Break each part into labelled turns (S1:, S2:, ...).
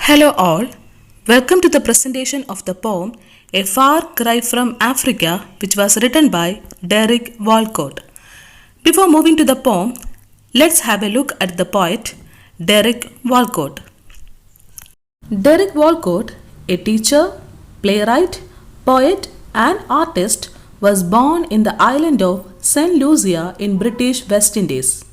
S1: Hello, all. Welcome to the presentation of the poem A Far Cry from Africa, which was written by Derek Walcott. Before moving to the poem, let's have a look at the poet Derek Walcott. Derek Walcott, a teacher, playwright, poet, and artist, was born in the island of St. Lucia in British West Indies.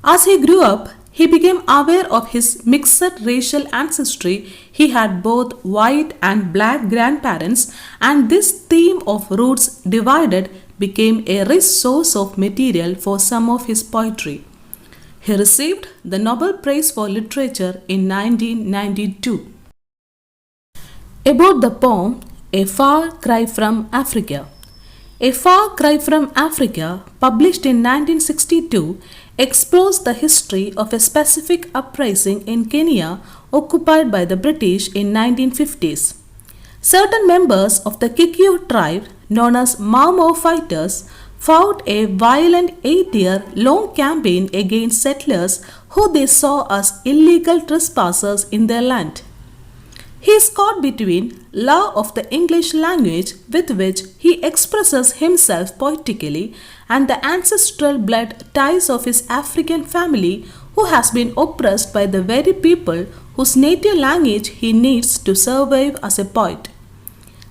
S1: As he grew up, he became aware of his mixed racial ancestry. He had both white and black grandparents, and this theme of roots divided became a rich source of material for some of his poetry. He received the Nobel Prize for Literature in 1992. About the poem A Far Cry from Africa. A Far Cry from Africa, published in 1962, explores the history of a specific uprising in Kenya occupied by the British in 1950s. Certain members of the Kikuyu tribe, known as Mau Mau fighters, fought a violent 8-year-long campaign against settlers who they saw as illegal trespassers in their land. He is caught between love of the English language with which he expresses himself poetically and the ancestral blood ties of his African family who has been oppressed by the very people whose native language he needs to survive as a poet.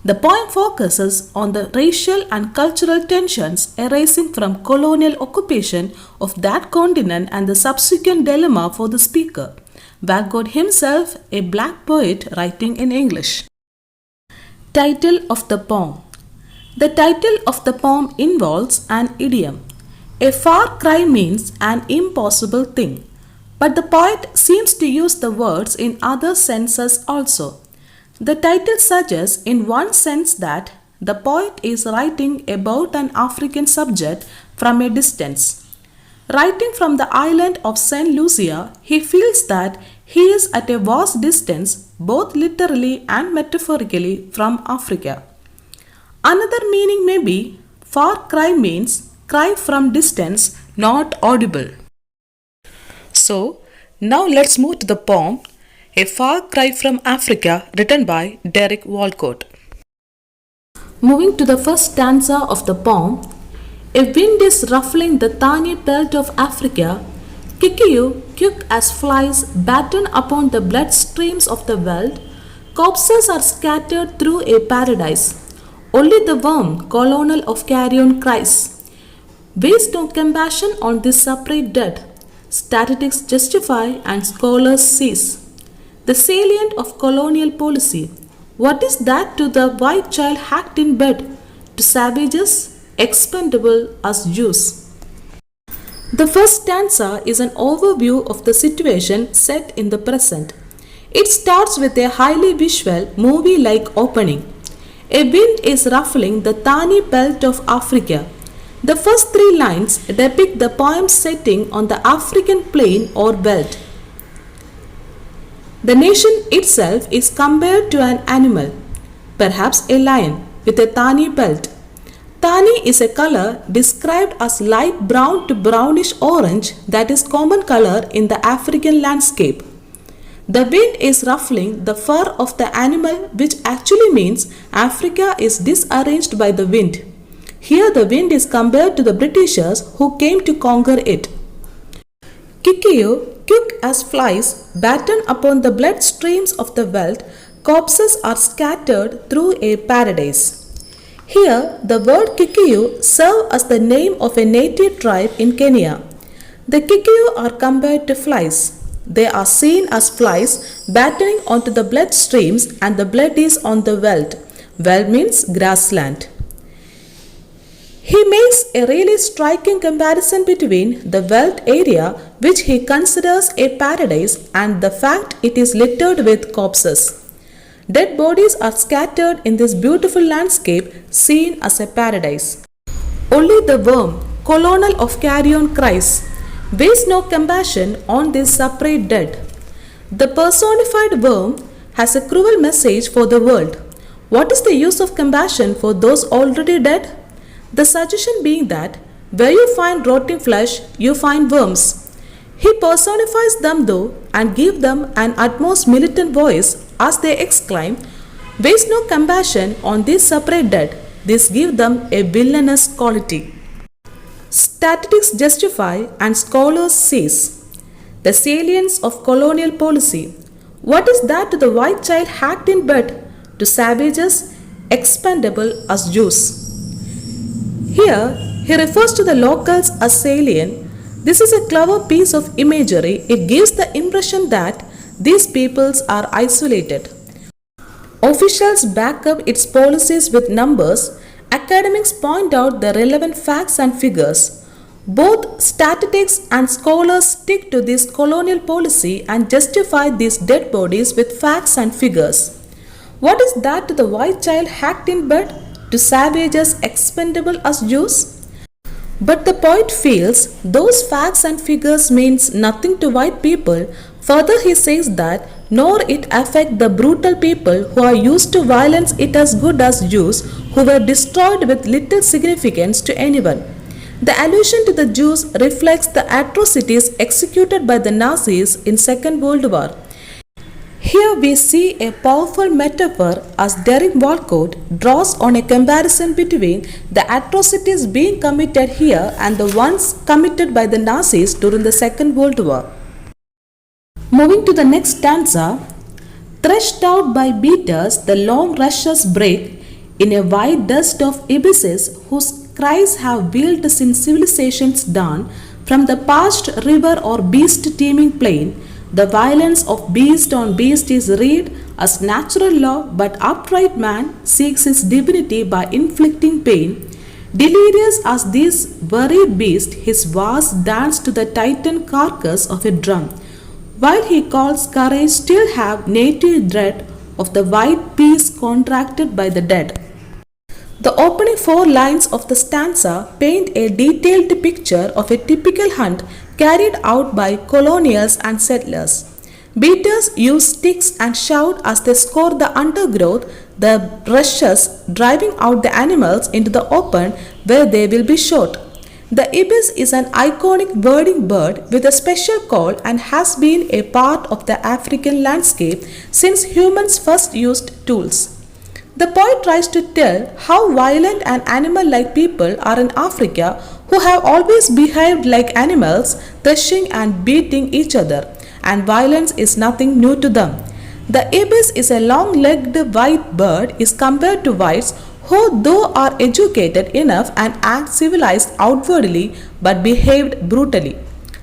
S1: The poem focuses on the racial and cultural tensions arising from colonial occupation of that continent and the subsequent dilemma for the speaker. Walcott himself, a black poet writing in English. Title of the poem. The title of the poem involves an idiom. A far cry means an impossible thing, but the poet seems to use the words in other senses also. The title suggests in one sense that the poet is writing about an African subject from a distance. Writing from the island of St. Lucia, he feels that he is at a vast distance, both literally and metaphorically, from Africa. Another meaning may be far cry means cry from distance, not audible. So, now let's move to the poem A Far Cry from Africa, written by Derek Walcott. Moving to the first stanza of the poem, a wind is ruffling the thorny belt of Africa. Kikuyu, quick as flies, batten upon the blood streams of the world. Corpses are scattered through a paradise. Only the worm, colonel of carrion, cries. Waste no compassion on this separate dead. Statistics justify and scholars cease. The salient of colonial policy. What is that to the white child hacked in bed? To savages, expendable as Jews. The first stanza is an overview of the situation set in the present. It starts with a highly visual, movie-like opening. A wind is ruffling the thorny belt of Africa. The first 3 lines depict the poem's setting on the African plain or belt. The nation itself is compared to an animal, perhaps a lion, with a thorny belt. Thorny is a color described as light brown to brownish orange that is common color in the African landscape. The wind is ruffling the fur of the animal, which actually means Africa is disarranged by the wind. Here the wind is compared to the Britishers who came to conquer it. Kikuyu, quick as flies, batten upon the blood streams of the veldt. Corpses are scattered through a paradise. Here, the word Kikuyu serves as the name of a native tribe in Kenya. The Kikuyu are compared to flies. They are seen as flies battening onto the blood streams, and the blood is on the veldt. Veldt means grassland. He makes a really striking comparison between the veldt area, which he considers a paradise, and the fact it is littered with corpses. Dead bodies are scattered in this beautiful landscape seen as a paradise. Only the worm, colonel of carrion, cries. Waste no compassion on this separate dead. The personified worm has a cruel message for the world. What is the use of compassion for those already dead? The suggestion being that where you find rotting flesh, you find worms. He personifies them though and gives them an utmost militant voice as they exclaim, "Waste no compassion on these separate dead." This gives them a villainous quality. Statistics justify and scholars seize the salience of colonial policy. What is that to the white child hacked in bed? To savages, expendable as Jews. Here, he refers to the locals as alien. This is a clever piece of imagery. It gives the impression that these peoples are isolated. Officials back up its policies with numbers. Academics point out the relevant facts and figures. Both statistics and scholars stick to this colonial policy and justify these dead bodies with facts and figures. What is that to the white child hacked in bed? To savages expendable as Jews? But the poet feels those facts and figures means nothing to white people. Further he says that nor it affect the brutal people who are used to violence it as good as Jews who were destroyed with little significance to anyone. The allusion to the Jews reflects the atrocities executed by the Nazis in Second World War. Here we see a powerful metaphor as Derek Walcott draws on a comparison between the atrocities being committed here and the ones committed by the Nazis during the Second World War. Moving to the next stanza, threshed out by beaters, the long rushes break in a white dust of abysses whose cries have wheeled since civilization's dawn from the parched river or beast-teeming plain. The violence of beast on beast is read as natural law, but upright man seeks his divinity by inflicting pain. Delirious as this worried beast, his vast dance to the titan carcass of a drum, while he calls courage still have native dread of the white peace contracted by the dead. The opening 4 lines of the stanza paint a detailed picture of a typical hunt carried out by colonials and settlers. Beaters use sticks and shout as they scour the undergrowth, the rushes driving out the animals into the open where they will be shot. The ibis is an iconic birding bird with a special call and has been a part of the African landscape since humans first used tools. The poet tries to tell how violent and animal-like people are in Africa who have always behaved like animals, threshing and beating each other, and violence is nothing new to them. The ibis is a long-legged white bird is compared to whites who though are educated enough and act civilized outwardly but behaved brutally.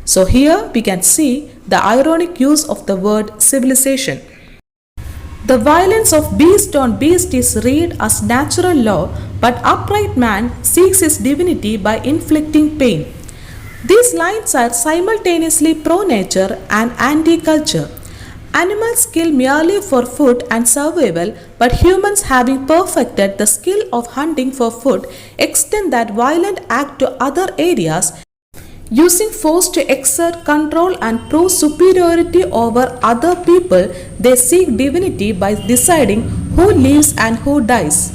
S1: So here we can see the ironic use of the word civilization. The violence of beast on beast is read as natural law, but upright man seeks his divinity by inflicting pain. These lines are simultaneously pro-nature and anti-culture. Animals kill merely for food and survival, but humans, having perfected the skill of hunting for food, extend that violent act to other areas, using force to exert control and prove superiority over other people. They seek divinity by deciding who lives and who dies.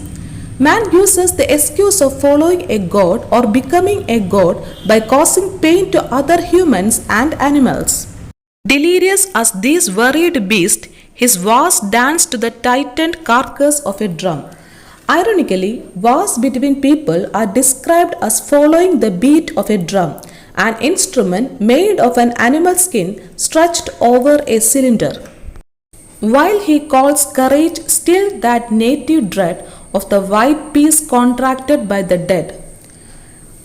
S1: Man uses the excuse of following a god or becoming a god by causing pain to other humans and animals. Delirious as this worried beast, his vast dance to the tightened carcass of a drum. Ironically, wars between people are described as following the beat of a drum, an instrument made of an animal skin stretched over a cylinder. While he calls courage still that native dread of the white peace contracted by the dead.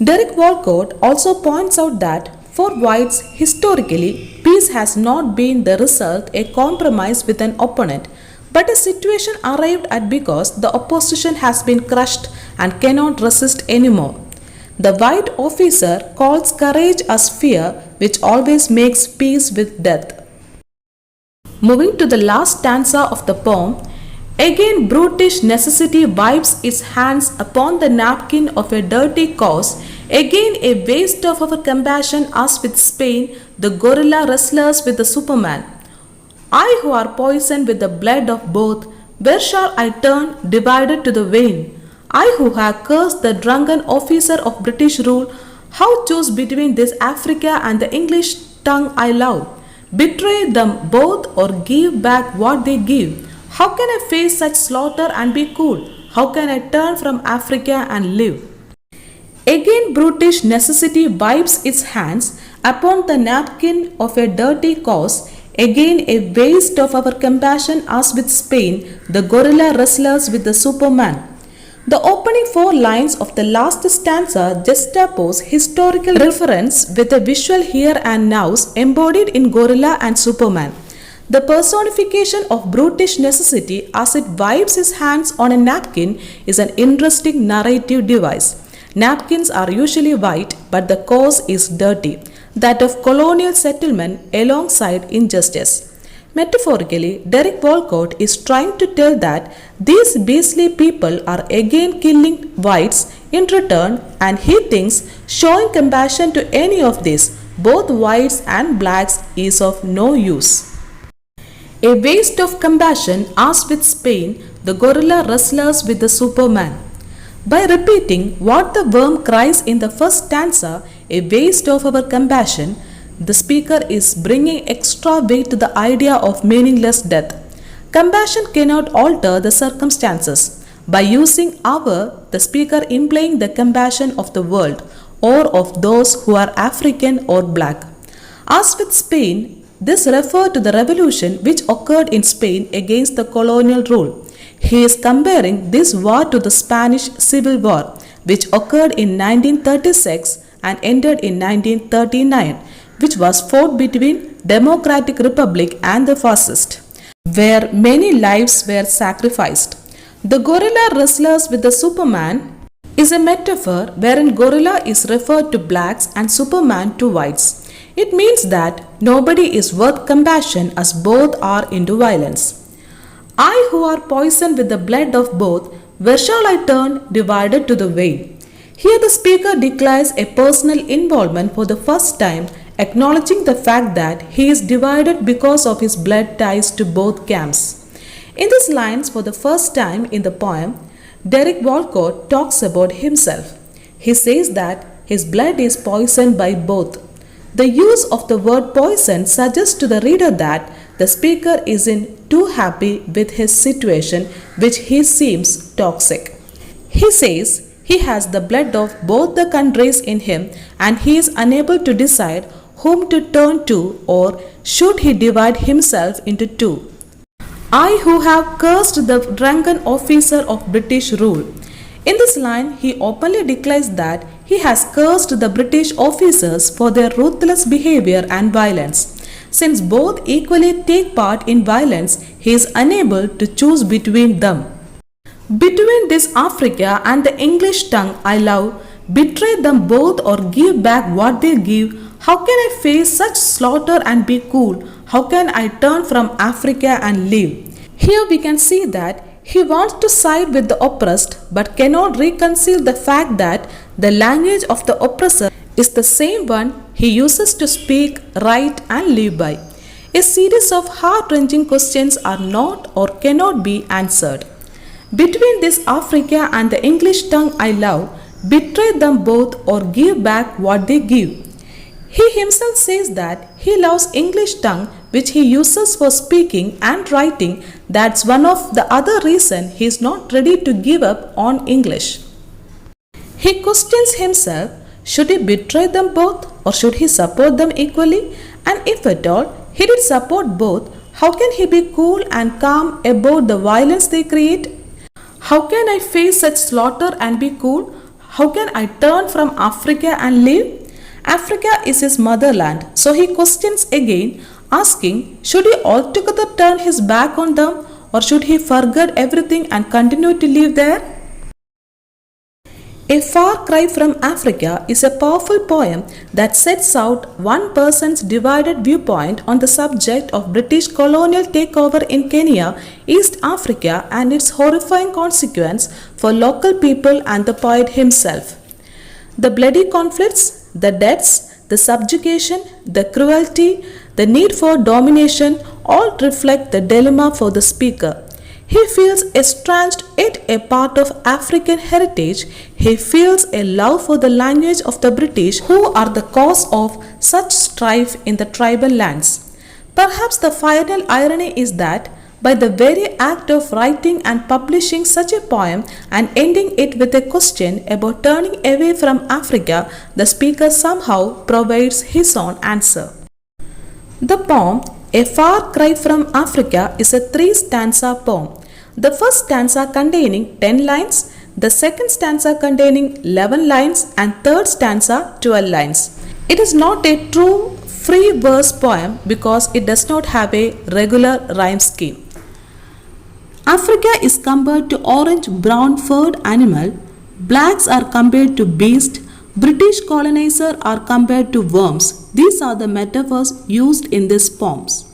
S1: Derek Walcott also points out that for whites, historically, peace has not been the result a compromise with an opponent, but a situation arrived at because the opposition has been crushed and cannot resist anymore. The white officer calls courage as fear, which always makes peace with death. Moving to the last stanza of the poem, again brutish necessity wipes its hands upon the napkin of a dirty cause. Again a waste of our compassion as with Spain, the gorilla wrestlers with the Superman. I who are poisoned with the blood of both, where shall I turn divided to the vein? I who have cursed the drunken officer of British rule, how choose between this Africa and the English tongue I love. Betray them both or give back what they give. How can I face such slaughter and be cool? How can I turn from Africa and live? Again, brutish necessity wipes its hands upon the napkin of a dirty cause. Again, a waste of our compassion as with Spain, the gorilla wrestlers with the Superman. The opening four lines of the last stanza juxtapose historical reference with a visual here and nows embodied in gorilla and Superman. The personification of brutish necessity as it wipes its hands on a napkin is an interesting narrative device. Napkins are usually white, but the cause is dirty, that of colonial settlement alongside injustice. Metaphorically, Derek Walcott is trying to tell that these beastly people are again killing whites in return, and he thinks showing compassion to any of these, both whites and blacks, is of no use. A waste of compassion as with Spain, the gorilla wrestlers with the Superman. By repeating what the worm cries in the first stanza, a waste of our compassion, the speaker is bringing extra weight to the idea of meaningless death. Compassion cannot alter the circumstances. By using our, the speaker implying the compassion of the world or of those who are African or black. As with Spain, this referred to the revolution which occurred in Spain against the colonial rule. He is comparing this war to the Spanish Civil War, which occurred in 1936 and ended in 1939, which was fought between Democratic Republic and the fascist, where many lives were sacrificed. The gorilla wrestlers with the Superman is a metaphor wherein gorilla is referred to blacks and Superman to whites. It means that nobody is worth compassion as both are into violence. I who are poisoned with the blood of both, where shall I turn divided to the vein? Here the speaker declares a personal involvement for the first time, acknowledging the fact that he is divided because of his blood ties to both camps. In these lines, for the first time in the poem, Derek Walcott talks about himself. He says that his blood is poisoned by both. The use of the word poison suggests to the reader that the speaker isn't too happy with his situation, which he seems toxic. He says he has the blood of both the countries in him and he is unable to decide whom to turn to, or should he divide himself into two. I who have cursed the drunken officer of British rule. In this line, he openly declares that he has cursed the British officers for their ruthless behavior and violence. Since both equally take part in violence, he is unable to choose between them. Between this Africa and the English tongue I love, betray them both or give back what they give. How can I face such slaughter and be cool? How can I turn from Africa and live? Here we can see that he wants to side with the oppressed but cannot reconcile the fact that the language of the oppressor is the same one he uses to speak, write and live by. A series of heart-wrenching questions are not or cannot be answered. Between this Africa and the English tongue I love, betray them both or give back what they give. He himself says that he loves English tongue which he uses for speaking and writing. That's one of the other reason he is not ready to give up on English. He questions himself, should he betray them both or should he support them equally? And if at all he did support both, how can he be cool and calm about the violence they create? How can I face such slaughter and be cool? How can I turn from Africa and live? Africa is his motherland, so he questions again, asking, should he altogether turn his back on them or should he forget everything and continue to live there? A Far Cry from Africa is a powerful poem that sets out one person's divided viewpoint on the subject of British colonial takeover in Kenya, East Africa, and its horrifying consequence for local people and the poet himself. The bloody conflicts, the deaths, the subjugation, the cruelty, the need for domination all reflect the dilemma for the speaker. He feels estranged yet a part of African heritage. He feels a love for the language of the British, who are the cause of such strife in the tribal lands. Perhaps the final irony is that by the very act of writing and publishing such a poem and ending it with a question about turning away from Africa, the speaker somehow provides his own answer. The poem A Far Cry from Africa is a 3-stanza poem. The first stanza containing 10 lines, the second stanza containing 11 lines, and third stanza 12 lines. It is not a true free verse poem because it does not have a regular rhyme scheme. Africa is compared to orange-brown furred animal, blacks are compared to beast, British colonizer are compared to worms. These are the metaphors used in these poems.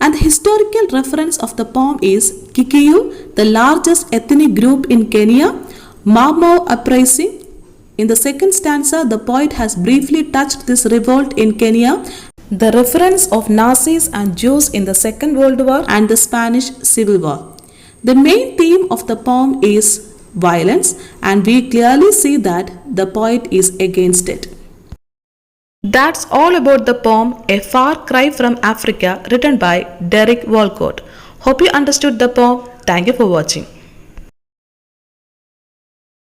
S1: And the historical reference of the poem is Kikuyu, the largest ethnic group in Kenya, Mau Mau uprising. In the second stanza, the poet has briefly touched this revolt in Kenya, the reference of Nazis and Jews in the Second World War and the Spanish Civil War. The main theme of the poem is violence, and we clearly see that the poet is against it. That's all about the poem A Far Cry from Africa, written by Derek Walcott. Hope you understood the poem. Thank you for watching.